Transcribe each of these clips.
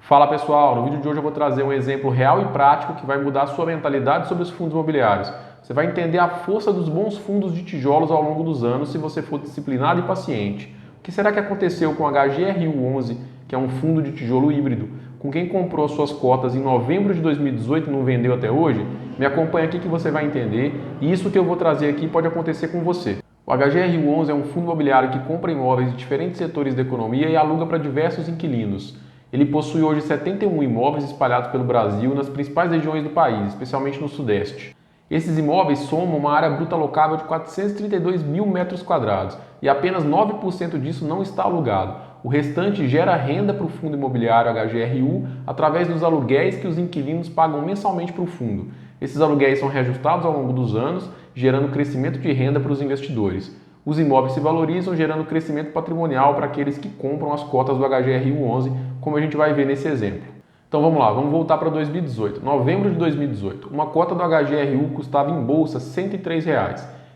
Fala pessoal, no vídeo de hoje eu vou trazer um exemplo real e prático que vai mudar a sua mentalidade sobre os fundos imobiliários. Você vai entender a força dos bons fundos de tijolos ao longo dos anos se você for disciplinado e paciente. O que será que aconteceu com a HGRU11, que é um fundo de tijolo híbrido, com quem comprou suas cotas em novembro de 2018 e não vendeu até hoje? Me acompanha aqui que você vai entender, e isso que eu vou trazer aqui pode acontecer com você. O HGRU11 é um fundo imobiliário que compra imóveis de diferentes setores da economia e aluga para diversos inquilinos. Ele possui hoje 71 imóveis espalhados pelo Brasil nas principais regiões do país, especialmente no Sudeste. Esses imóveis somam uma área bruta locável de 432 mil metros quadrados e apenas 9% disso não está alugado. O restante gera renda para o fundo imobiliário HGRU através dos aluguéis que os inquilinos pagam mensalmente para o fundo. Esses aluguéis são reajustados ao longo dos anos, gerando crescimento de renda para os investidores. Os imóveis se valorizam, gerando crescimento patrimonial para aqueles que compram as cotas do HGRU11, como a gente vai ver nesse exemplo. Então vamos lá, vamos voltar para 2018. Novembro de 2018, uma cota do HGRU custava em bolsa R$ 103.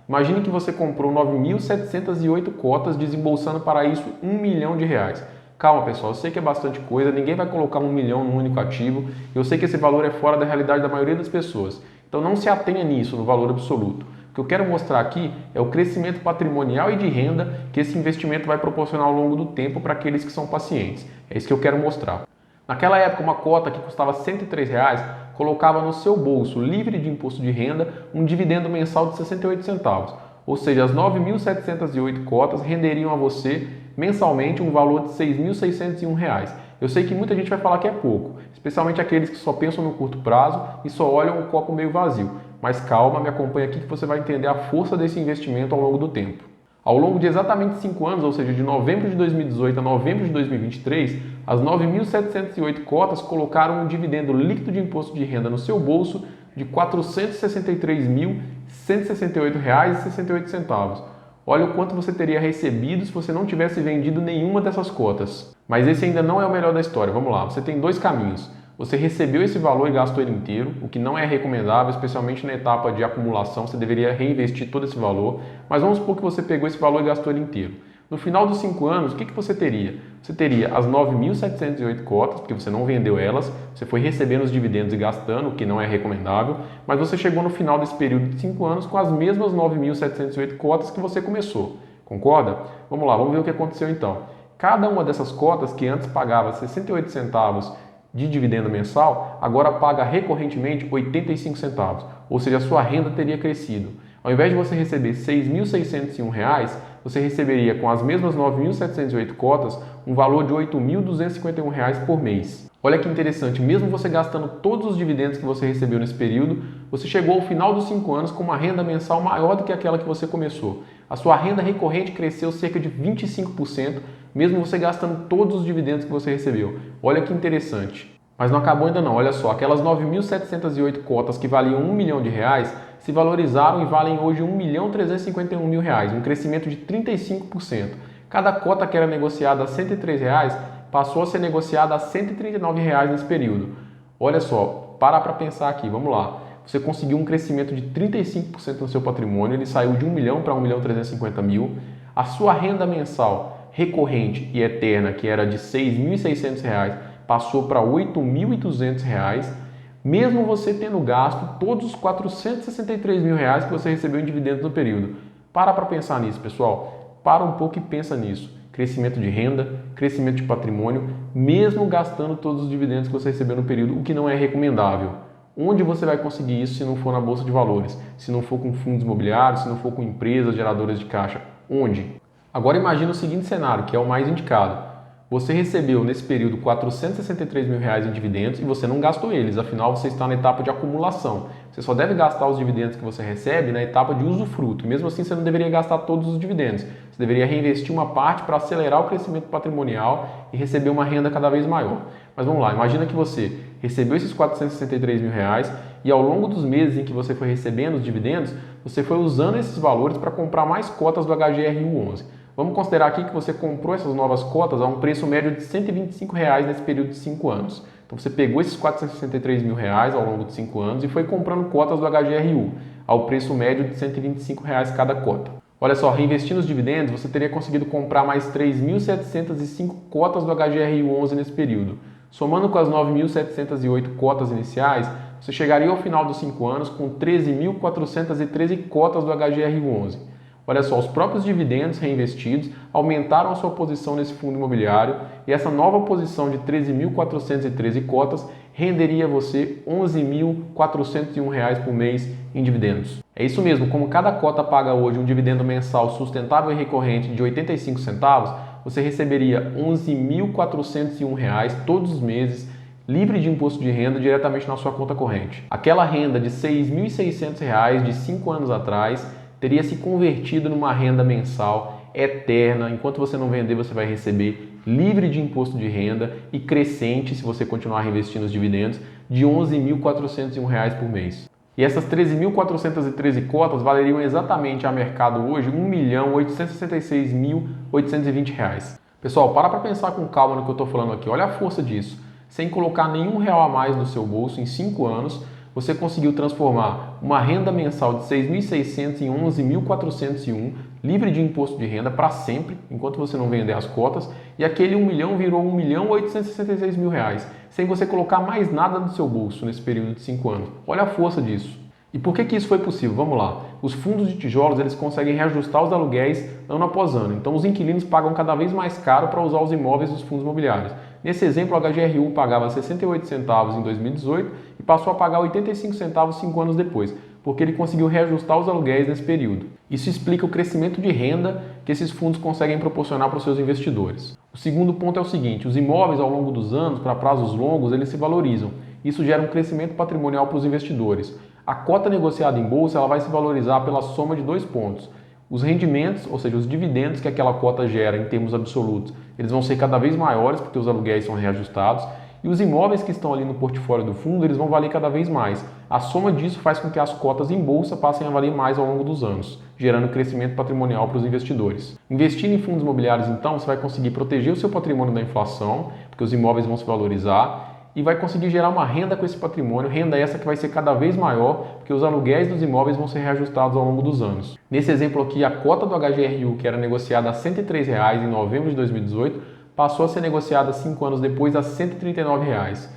Imagine que você comprou 9.708 cotas, desembolsando para isso R$ 1 milhão. Calma pessoal, eu sei que é bastante coisa, ninguém vai colocar 1 milhão num único ativo, eu sei que esse valor é fora da realidade da maioria das pessoas. Então não se atenha nisso, no valor absoluto. O que eu quero mostrar aqui é o crescimento patrimonial e de renda que esse investimento vai proporcionar ao longo do tempo para aqueles que são pacientes. É isso que eu quero mostrar. Naquela época, uma cota que custava R$ 103 colocava no seu bolso, livre de imposto de renda, um dividendo mensal de 68 centavos. Ou seja, as 9.708 cotas renderiam a você mensalmente um valor de R$ 6.601. Eu sei que muita gente vai falar que é pouco, especialmente aqueles que só pensam no curto prazo e só olham o copo meio vazio. Mas calma, me acompanha aqui que você vai entender a força desse investimento ao longo do tempo. Ao longo de exatamente 5 anos, ou seja, de novembro de 2018 a novembro de 2023, as 9.708 cotas colocaram um dividendo líquido de imposto de renda no seu bolso de R$ 463.168,68. Olha o quanto você teria recebido se você não tivesse vendido nenhuma dessas cotas. Mas esse ainda não é o melhor da história. Vamos lá, você tem dois caminhos. Você recebeu esse valor e gastou ele inteiro, o que não é recomendável, especialmente na etapa de acumulação, você deveria reinvestir todo esse valor, mas vamos supor que você pegou esse valor e gastou ele inteiro. No final dos 5 anos, o que você teria? Você teria as 9.708 cotas, porque você não vendeu elas, você foi recebendo os dividendos e gastando, o que não é recomendável, mas você chegou no final desse período de 5 anos com as mesmas 9.708 cotas que você começou. Concorda? Vamos lá, vamos ver o que aconteceu então. Cada uma dessas cotas, que antes pagava 68 centavos de dividendo mensal, agora paga recorrentemente 85 centavos, ou seja, a sua renda teria crescido. Ao invés de você receber R$ 6.601, você receberia com as mesmas 9.708 cotas um valor de R$ 8.251 por mês. Olha que interessante, mesmo você gastando todos os dividendos que você recebeu nesse período, você chegou ao final dos 5 anos com uma renda mensal maior do que aquela que você começou. A sua renda recorrente cresceu cerca de 25%, mesmo você gastando todos os dividendos que você recebeu. Olha que interessante. Mas não acabou ainda não, olha só, aquelas 9.708 cotas que valiam R$ 1 milhão se valorizaram e valem hoje R$ 1.351.000, um crescimento de 35%. Cada cota que era negociada a R$ 103 passou a ser negociada a R$ 139 nesse período. Olha só, para pensar aqui, vamos lá. Você conseguiu um crescimento de 35% no seu patrimônio, ele saiu de 1 milhão para 1.350.000. A sua renda mensal recorrente e eterna, que era de R$ 6.600, passou para R$ 8.200, mesmo você tendo gasto todos os R$ 463.000 que você recebeu em dividendos no período. Para pensar nisso, pessoal. Para um pouco e pensa nisso. Crescimento de renda, crescimento de patrimônio, mesmo gastando todos os dividendos que você recebeu no período, o que não é recomendável. Onde você vai conseguir isso se não for na Bolsa de Valores? Se não for com fundos imobiliários, se não for com empresas geradoras de caixa? Onde? Agora imagine o seguinte cenário, que é o mais indicado. Você recebeu nesse período R$ 463.000 em dividendos e você não gastou eles, afinal você está na etapa de acumulação. Você só deve gastar os dividendos que você recebe na etapa de usufruto. Mesmo assim, você não deveria gastar todos os dividendos. Você deveria reinvestir uma parte para acelerar o crescimento patrimonial e receber uma renda cada vez maior. Mas vamos lá, imagina que você recebeu esses R$ 463.000 e ao longo dos meses em que você foi recebendo os dividendos, você foi usando esses valores para comprar mais cotas do HGRU11. Vamos considerar aqui que você comprou essas novas cotas a um preço médio de R$ 125 nesse período de 5 anos. Então você pegou esses R$ 463.000 ao longo de 5 anos e foi comprando cotas do HGRU ao preço médio de R$ 125 cada cota. Olha só, reinvestindo os dividendos, você teria conseguido comprar mais 3.705 cotas do HGRU11 nesse período. Somando com as 9.708 cotas iniciais, você chegaria ao final dos 5 anos com 13.413 cotas do HGR11. Olha só, os próprios dividendos reinvestidos aumentaram a sua posição nesse fundo imobiliário e essa nova posição de 13.413 cotas renderia a você R$ 11.401 por mês em dividendos. É isso mesmo, como cada cota paga hoje um dividendo mensal sustentável e recorrente de 85 centavos, você receberia R$ 11.401 todos os meses, livre de imposto de renda diretamente na sua conta corrente. Aquela renda de R$ 6.600 de 5 anos atrás teria se convertido numa renda mensal eterna. Enquanto você não vender, você vai receber livre de imposto de renda e crescente, se você continuar reinvestindo os dividendos, de R$ 11.401 por mês. E essas 13.413 cotas valeriam exatamente a mercado hoje R$ 1.866.820. Pessoal, para pensar com calma no que eu estou falando aqui. Olha a força disso. Sem colocar nenhum real a mais no seu bolso, em 5 anos, você conseguiu transformar uma renda mensal de 6.600 em 11.401, livre de imposto de renda para sempre, enquanto você não vender as cotas, e aquele 1 milhão virou R$ 1.866.000, sem você colocar mais nada no seu bolso nesse período de 5 anos. Olha a força disso. E por que isso foi possível? Vamos lá. Os fundos de tijolos eles conseguem reajustar os aluguéis ano após ano. Então os inquilinos pagam cada vez mais caro para usar os imóveis dos fundos imobiliários. Nesse exemplo, o HGRU pagava 68 centavos em 2018 e passou a pagar 85 centavos 5 anos depois, porque ele conseguiu reajustar os aluguéis nesse período. Isso explica o crescimento de renda que esses fundos conseguem proporcionar para os seus investidores. O segundo ponto é o seguinte: os imóveis ao longo dos anos, para prazos longos, eles se valorizam. Isso gera um crescimento patrimonial para os investidores. A cota negociada em bolsa ela vai se valorizar pela soma de 2 pontos. Os rendimentos, ou seja, os dividendos que aquela cota gera em termos absolutos, eles vão ser cada vez maiores porque os aluguéis são reajustados e os imóveis que estão ali no portfólio do fundo, eles vão valer cada vez mais. A soma disso faz com que as cotas em bolsa passem a valer mais ao longo dos anos, gerando crescimento patrimonial para os investidores. Investindo em fundos imobiliários, então, você vai conseguir proteger o seu patrimônio da inflação, porque os imóveis vão se valorizar, e vai conseguir gerar uma renda com esse patrimônio, renda essa que vai ser cada vez maior, porque os aluguéis dos imóveis vão ser reajustados ao longo dos anos. Nesse exemplo aqui, a cota do HGRU, que era negociada a R$ 103 em novembro de 2018, passou a ser negociada 5 anos depois a R$ 139.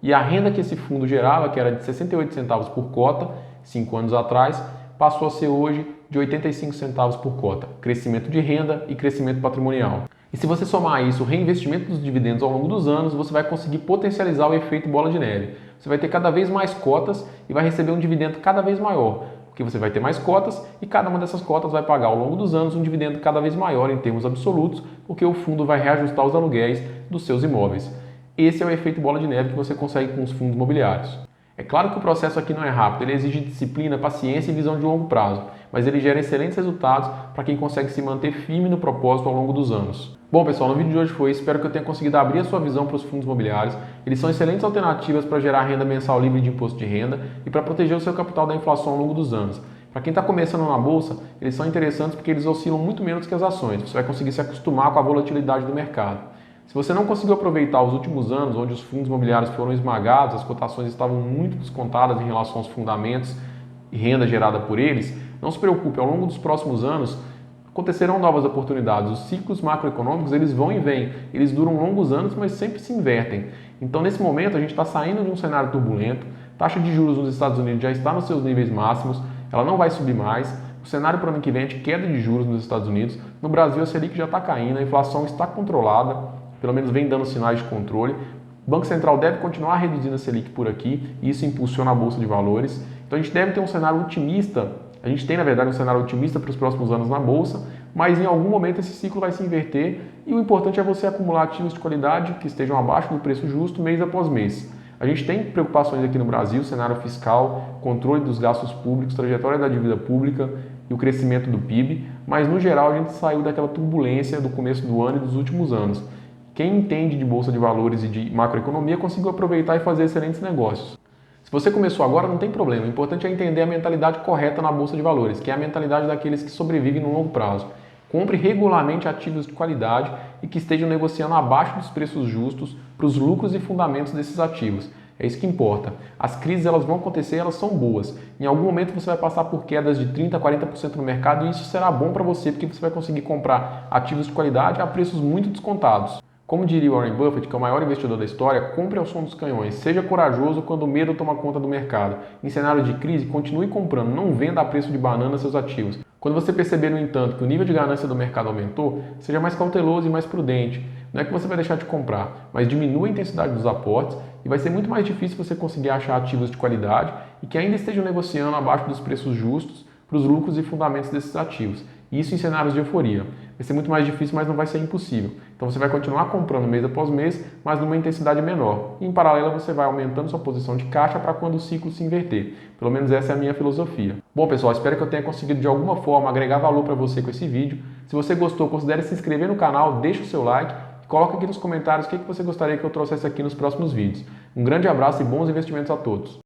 E a renda que esse fundo gerava, que era de 68 centavos por cota, 5 anos atrás, passou a ser hoje de 85 centavos por cota. Crescimento de renda e crescimento patrimonial. E se você somar a isso o reinvestimento dos dividendos ao longo dos anos, você vai conseguir potencializar o efeito bola de neve. Você vai ter cada vez mais cotas e vai receber um dividendo cada vez maior, porque você vai ter mais cotas e cada uma dessas cotas vai pagar ao longo dos anos um dividendo cada vez maior em termos absolutos, porque o fundo vai reajustar os aluguéis dos seus imóveis. Esse é o efeito bola de neve que você consegue com os fundos imobiliários. É claro que o processo aqui não é rápido, ele exige disciplina, paciência e visão de longo prazo, mas ele gera excelentes resultados para quem consegue se manter firme no propósito ao longo dos anos. Bom pessoal, no vídeo de hoje foi isso, espero que eu tenha conseguido abrir a sua visão para os fundos imobiliários. Eles são excelentes alternativas para gerar renda mensal livre de imposto de renda e para proteger o seu capital da inflação ao longo dos anos. Para quem está começando na bolsa, eles são interessantes porque eles oscilam muito menos que as ações, você vai conseguir se acostumar com a volatilidade do mercado. Se você não conseguiu aproveitar os últimos anos, onde os fundos imobiliários foram esmagados, as cotações estavam muito descontadas em relação aos fundamentos e renda gerada por eles, não se preocupe, ao longo dos próximos anos acontecerão novas oportunidades. Os ciclos macroeconômicos eles vão e vêm, eles duram longos anos, mas sempre se invertem. Então, nesse momento, a gente está saindo de um cenário turbulento, a taxa de juros nos Estados Unidos já está nos seus níveis máximos, ela não vai subir mais. O cenário para o ano que vem é de queda de juros nos Estados Unidos. No Brasil, a Selic já está caindo, a inflação está controlada, pelo menos vem dando sinais de controle. O Banco Central deve continuar reduzindo a Selic por aqui e isso impulsiona a Bolsa de Valores. Então a gente deve ter um cenário otimista, a gente tem na verdade um cenário otimista para os próximos anos na Bolsa, mas em algum momento esse ciclo vai se inverter e o importante é você acumular ativos de qualidade que estejam abaixo do preço justo mês após mês. A gente tem preocupações aqui no Brasil, cenário fiscal, controle dos gastos públicos, trajetória da dívida pública e o crescimento do PIB, mas no geral a gente saiu daquela turbulência do começo do ano e dos últimos anos. Quem entende de bolsa de valores e de macroeconomia conseguiu aproveitar e fazer excelentes negócios. Se você começou agora, não tem problema. O importante é entender a mentalidade correta na bolsa de valores, que é a mentalidade daqueles que sobrevivem no longo prazo. Compre regularmente ativos de qualidade e que estejam negociando abaixo dos preços justos para os lucros e fundamentos desses ativos. É isso que importa. As crises elas vão acontecer, elas são boas. Em algum momento você vai passar por quedas de 30% a 40% no mercado e isso será bom para você porque você vai conseguir comprar ativos de qualidade a preços muito descontados. Como diria Warren Buffett, que é o maior investidor da história, compre ao som dos canhões, seja corajoso quando o medo toma conta do mercado. Em cenário de crise, continue comprando, não venda a preço de banana seus ativos. Quando você perceber, no entanto, que o nível de ganância do mercado aumentou, seja mais cauteloso e mais prudente. Não é que você vai deixar de comprar, mas diminua a intensidade dos aportes e vai ser muito mais difícil você conseguir achar ativos de qualidade e que ainda estejam negociando abaixo dos preços justos para os lucros e fundamentos desses ativos. Isso em cenários de euforia. Vai ser muito mais difícil, mas não vai ser impossível. Então você vai continuar comprando mês após mês, mas numa intensidade menor. E em paralelo você vai aumentando sua posição de caixa para quando o ciclo se inverter. Pelo menos essa é a minha filosofia. Bom pessoal, espero que eu tenha conseguido de alguma forma agregar valor para você com esse vídeo. Se você gostou, considere se inscrever no canal, deixa o seu like e coloca aqui nos comentários o que você gostaria que eu trouxesse aqui nos próximos vídeos. Um grande abraço e bons investimentos a todos.